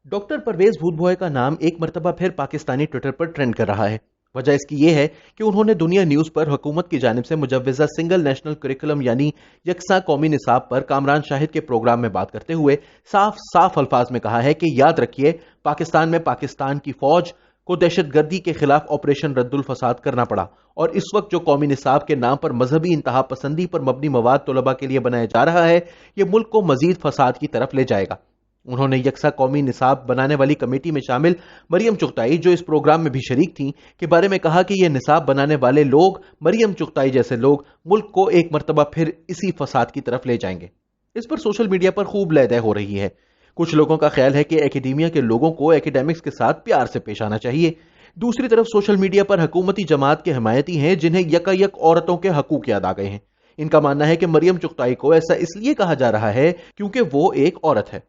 Doctor Parvez भूतभोय का नाम एक मर्तबा फिर पाकिस्तानी ट्विटर पर ट्रेंड कर रहा है। वजह इसकी ये है कि उन्होंने दुनिया न्यूज पर हुकूमत की जानिब से मुजव्वजा सिंगल नेशनल करिकुलम यानी यकसा कौमी निसाब पर कामरान शाहिद के प्रोग्राम में बात करते हुए साफ साफ अल्फाज में कहा है कि याद रखिए, पाकिस्तान में पाकिस्तान की फौज को दहशतगर्दी के खिलाफ ऑपरेशन रद्दुल फसाद करना पड़ा, और इस वक्त जो कौमी निसाब के नाम पर मजहबी इंतहा पसंदी पर मबनी मवाद तलबा के लिए बनाया जा रहा है, ये मुल्क को मजीद फसाद की तरफ ले जाएगा। उन्होंने यकसा कौमी निसाब बनाने वाली कमेटी में शामिल मरियम चुगताई, जो इस प्रोग्राम में भी शरीक थीं, के बारे में कहा कि यह निसाब बनाने वाले लोग, मरियम चुगताई जैसे लोग, मुल्क को एक मर्तबा फिर इसी फसाद की तरफ ले जाएंगे। इस पर सोशल मीडिया पर खूब लहदह हो रही है। कुछ लोगों का ख्याल है कि एकेडेमिया के लोगों को एकेडेमिक्स के साथ प्यार से पेश आना चाहिए। दूसरी तरफ सोशल मीडिया पर हुकूमती जमात के हिमायती हैं जिन्हें यकायक औरतों के हकूक याद आ गए हैं। इनका मानना है कि मरियम चुगताई को ऐसा इसलिए कहा जा रहा है क्योंकि वो एक औरत है।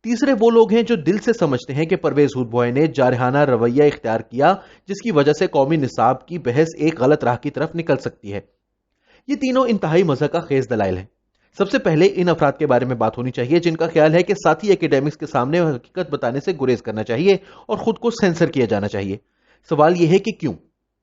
तीसरे वो लोग हैं जो दिल से समझते हैं कि परवेज भूतभोय ने जारहाना रवैया इख्तियार किया, जिसकी वजह से कौमी निसाब की बहस एक गलत राह की तरफ निकल सकती है। ये तीनों इंतहाई मज़ा का खेज दलाइल हैं। सबसे पहले इन अफराद के बारे में बात होनी चाहिए जिनका ख्याल है कि साथी एकेडेमिक्स के सामने हकीकत बताने से गुरेज करना चाहिए और खुद को सेंसर किया जाना चाहिए। सवाल यह है कि क्यों?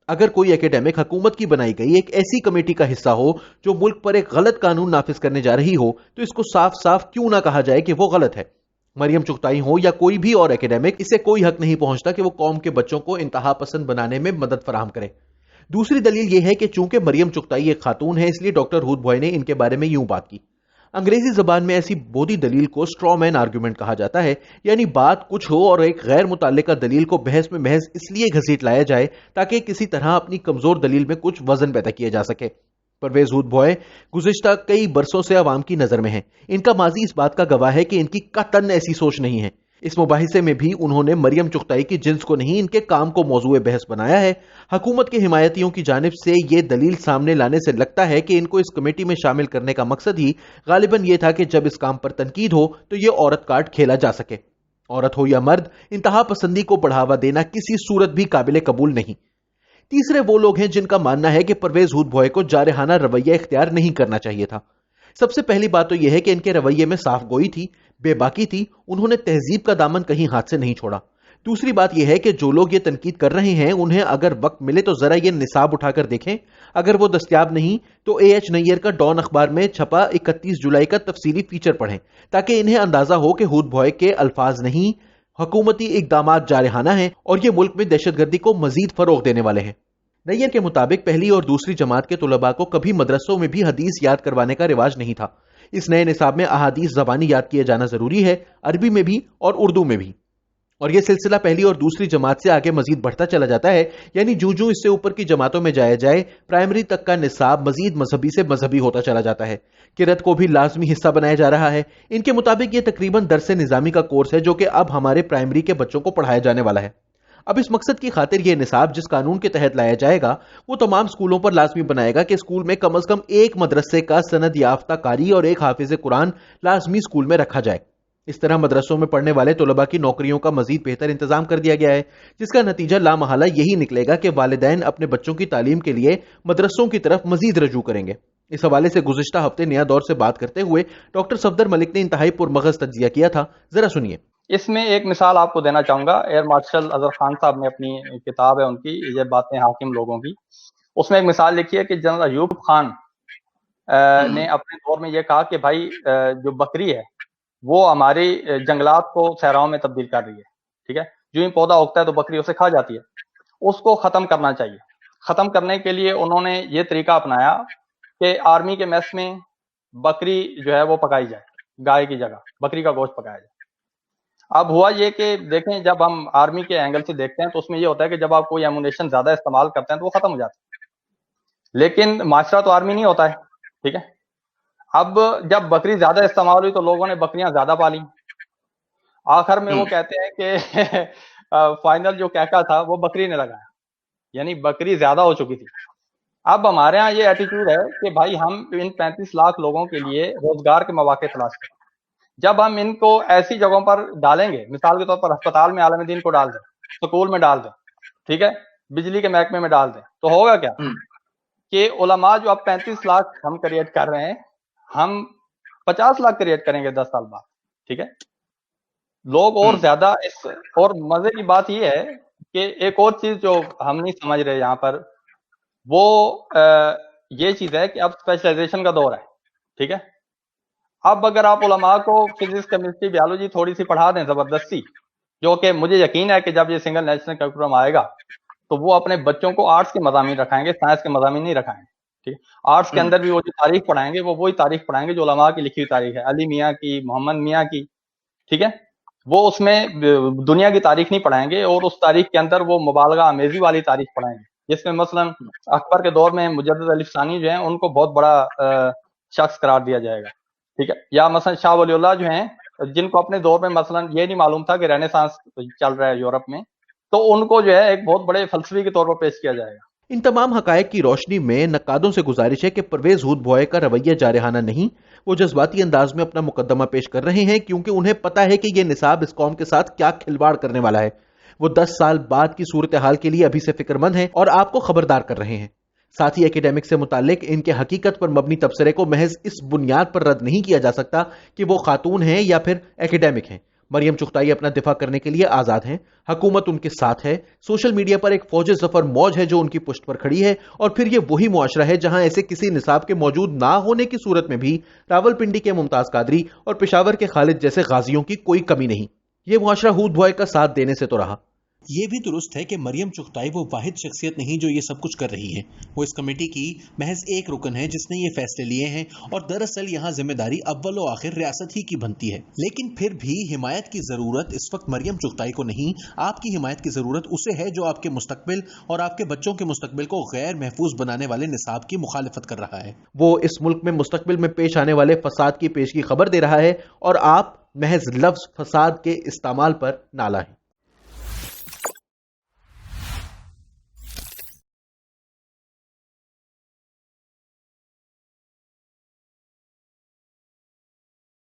अगर कोई एकेडेमिक हुकूमत की बनाई गई एक ऐसी कमेटी का हिस्सा हो जो मुल्क पर एक गलत कानून नाफिज करने जा रही हो, तो इसको साफ साफ क्यों ना कहा जाए कि वो गलत है। मरियम चुगताई हो या कोई भी और एकेडेमिक, इसे कोई हक नहीं पहुंचता कि वो कौम के बच्चों को इंतहा पसंद बनाने में मदद फराहम करे। दूसरी दलील यह है कि चूंकि मरियम चुगताई एक खातून है, इसलिए डॉक्टर भूतभोय ने इनके बारे में यूं बात की। अंग्रेजी जबान में ऐसी बोधी दलील को स्ट्रॉ मैन आर्गुमेंट कहा जाता है, यानी बात कुछ हो और एक गैर मुताल्लिका दलील को बहस में महज इसलिए घसीट लाया जाए ताकि किसी तरह अपनी कमजोर दलील में कुछ वजन पैदा किया जा सके। परवेज भूतभोय गुज़िश्ता कई बरसों से अवाम की नजर में हैं। इनका माजी इस बात का गवाह है कि इनकी कतन ऐसी सोच नहीं है। इस मुबाहिसे में भी उन्होंने मरियम चुगताई की जिन्स को नहीं, इनके काम को मौजूए बहस बनाया है। हुकूमत के हिमायतियों की जानिब से यह दलील सामने लाने से लगता है कि इनको इस कमेटी में शामिल करने का मकसद ही गालिबन यह था कि जब इस काम पर तनकीद हो तो यह औरत कार्ड खेला जा सके। औरत हो या मर्द, इंतहा पसंदी को बढ़ावा देना किसी सूरत भी काबिल कबूल नहीं। तीसरे वो लोग हैं जिनका मानना है कि परवेज भूतभोय को जारहाना रवैया इख्तियार नहीं करना चाहिए था। सबसे पहली बात तो यह है कि इनके रवैये में साफ गोई थी, बेबाकी थी, उन्होंने तहजीब का दामन कहीं हाथ से नहीं छोड़ा। दूसरी बात यह है कि जो लोग ये तनकीद कर रहे हैं, उन्हें अगर वक्त मिले तो जरा ये निसाब उठाकर देखें। अगर वो दस्तयाब नहीं तो एएच नैयर का डॉन अखबार में छपा 31 जुलाई का तफसीली फीचर पढ़ें, ताकि इन्हें अंदाजा हो कि भूतभोय के अल्फाज नहीं, हुकूमती इकदामात जारहाना है और ये मुल्क में दहशतगर्दी को मजीद फरोग देने वाले हैं। नैयर के मुताबिक पहली और दूसरी जमात के तुलबा को कभी मदरसों में भी हदीस याद करवाने का रिवाज नहीं था। इस नए निसाब में अहादीस ज़बानी याद किया जाना जरूरी है, अरबी में भी और उर्दू में भी। और यह सिलसिला पहली और दूसरी जमात से आगे मजीद बढ़ता चला जाता है, यानी जूं जूं इससे ऊपर की जमातों में जाया जाए, प्राइमरी तक का निसाब मजीद मजहबी से मजहबी होता चला जाता है। किरत को भी लाजमी हिस्सा बनाया जा रहा है। इनके मुताबिक यह तकरीबन दरसे निजामी का कोर्स है जो कि अब हमारे प्राइमरी के बच्चों को पढ़ाया जाने वाला है। अब इस मकसद की खातिर यह निसाब जिस कानून के तहत लाया जाएगा, वो तमाम स्कूलों पर लाजमी बनाएगा कि स्कूल में कम अज कम एक मदरसे का सनद याफ्ता कारी और एक हाफिज कुरान लाजमी स्कूल में रखा जाए। इस तरह मदरसों में पढ़ने वाले तुलबा की नौकरियों का मजीद बेहतर इंतजाम कर दिया गया है, जिसका नतीजा लामहला यही निकलेगा कि वालिदैन अपने बच्चों की तालीम के लिए मदरसों की तरफ मजीद रजू करेंगे। इस हवाले से गुज़िश्ता हफ्ते नया दौर से बात करते हुए डॉक्टर सफदर मलिक ने इंतहाई पुरमगज तज्जिया किया था। जरा सुनिए। इसमें एक मिसाल आपको देना चाहूंगा। एयर मार्शल अजहर खान साहब ने अपनी किताब है उनकी, ये बातें हाकिम लोगों की, उसमें एक मिसाल लिखी है कि जनरल अयूब खान ने अपने दौर में ये कहा कि भाई जो बकरी है वो हमारी जंगलात को सहराओं में तब्दील कर रही है, ठीक है। जो ही पौधा उगता है तो बकरी उसे खा जाती है, उसको खत्म करना चाहिए। खत्म करने के लिए उन्होंने ये तरीका अपनाया कि आर्मी के मेस में बकरी जो है वो पकाई जाए, गाय की जगह बकरी का गोश्त पकाया जाए। अब हुआ ये कि देखें, जब हम आर्मी के एंगल से देखते हैं तो उसमें ये होता है कि जब आप कोई एमुनेशन ज्यादा इस्तेमाल करते हैं तो वो खत्म हो जाता है, लेकिन माशरा तो आर्मी नहीं होता है, ठीक है। अब जब बकरी ज्यादा इस्तेमाल हुई तो लोगों ने बकरियां ज्यादा पाली। आखिर में वो कहते हैं कि फाइनल जो कैका था वो बकरी ने लगाया, यानी बकरी ज्यादा हो चुकी थी। अब हमारे यहाँ ये एटीट्यूड है कि भाई हम इन 35 लाख लोगों के लिए रोजगार के मौके तलाश करें। जब हम इनको ऐसी जगहों पर डालेंगे, मिसाल के तौर पर अस्पताल में आलम दीन को डाल दें, स्कूल में डाल दें, ठीक है, बिजली के महकमे में डाल दें, तो होगा क्या कि उलमा जो अब 35 लाख हम क्रिएट कर रहे हैं, हम 50 लाख क्रिएट करेंगे 10 साल बाद, ठीक है। लोग और ज्यादा इस, और मजे की बात ये है कि एक और चीज जो हम नहीं समझ रहे यहाँ पर, वो ये चीज है कि अब स्पेशलाइजेशन का दौर है, ठीक है। अब अगर आप उलमा को फिजिक्स, केमिस्ट्री, बायोलॉजी थोड़ी सी पढ़ा दें जबरदस्ती, जो कि मुझे यकीन है कि जब ये सिंगल नेशनल करिकुलम आएगा तो वो अपने बच्चों को आर्ट्स के मज़ामीन रखाएंगे, साइंस के मज़ामीन नहीं रखाएंगे, ठीक है। आर्ट्स के अंदर भी वो जो तारीख पढ़ाएंगे वो वही तारीख पढ़ाएंगे जो उलमा की लिखी हुई तारीख है, अली मियाँ की, मोहम्मद मियाँ की, ठीक है। वो उसमें दुनिया की तारीख नहीं पढ़ाएंगे, और उस तारीख के अंदर वो मुबालगा आमेजी वाली तारीख पढ़ाएंगे, जिसमें मसलन अकबर के दौर में मुजद्दिद अली सानी जो है उनको बहुत बड़ा शख्स करार दिया जाएगा, ठीक है। या मसलन शाह वलीउल्लाह जो हैं, जिनको अपने दौर में मसलन ये नहीं मालूम था कि रेनेसांस चल रहा है यूरोप में, तो उनको जो है एक बहुत बड़े फलसफी के तौर पर पेश किया जाएगा। इन तमाम हकायक की रोशनी में नक्कादों से गुजारिश है कि परवेज हुद भोए का रवैया जारहाना नहीं, वो जज्बाती अंदाज में अपना मुकदमा पेश कर रहे हैं, क्योंकि उन्हें पता है कि यह निसाब इस कौम के साथ क्या खिलवाड़ करने वाला है। वो 10 साल बाद की सूरत हाल के लिए अभी से फिक्रमंद हैं और आपको खबरदार कर रहे हैं। साथ ही एकेडमिक से मुतालिक इनके हकीकत पर मबनी तबसरे को महज इस बुनियाद पर रद्द नहीं किया जा सकता कि वो खातून हैं या फिर एकेडमिक हैं। मरियम चुगताई अपना दिफा करने के लिए आजाद हैं, हुकूमत उनके साथ है, सोशल मीडिया पर एक फौज जफर मौज है जो उनकी पुष्ट पर खड़ी है, और फिर ये वही मुआशरा है जहां ऐसे किसी निसाब के मौजूद ना होने की सूरत में भी रावलपिंडी के मुमताज कादरी और पेशावर के खालिद जैसे गाजियों की कोई कमी नहीं। ये मुआशरा हुद भोए का साथ देने से तो रहा। ये भी दुरुस्त है कि मरियम चुगताई वो वाहिद शख्सियत नहीं जो ये सब कुछ कर रही है, वो इस कमेटी की महज एक रुकन है जिसने ये फैसले लिए हैं, और दरअसल यहाँ जिम्मेदारी अव्वल व आखिर रियासत ही की बनती है। लेकिन फिर भी हिमायत की जरूरत इस वक्त मरियम चुगताई को नहीं, आपकी हिमायत की जरूरत उसे है जो आपके मुस्तकबिल और आपके बच्चों के मुस्तकबिल को गैर महफूज बनाने वाले निसाब की मुखालिफत कर रहा है। वो इस मुल्क में मुस्तकबिल में पेश आने वाले फसाद की पेशगी खबर दे रहा है, और आप महज लफ्ज फसाद के इस्तेमाल पर नाला है।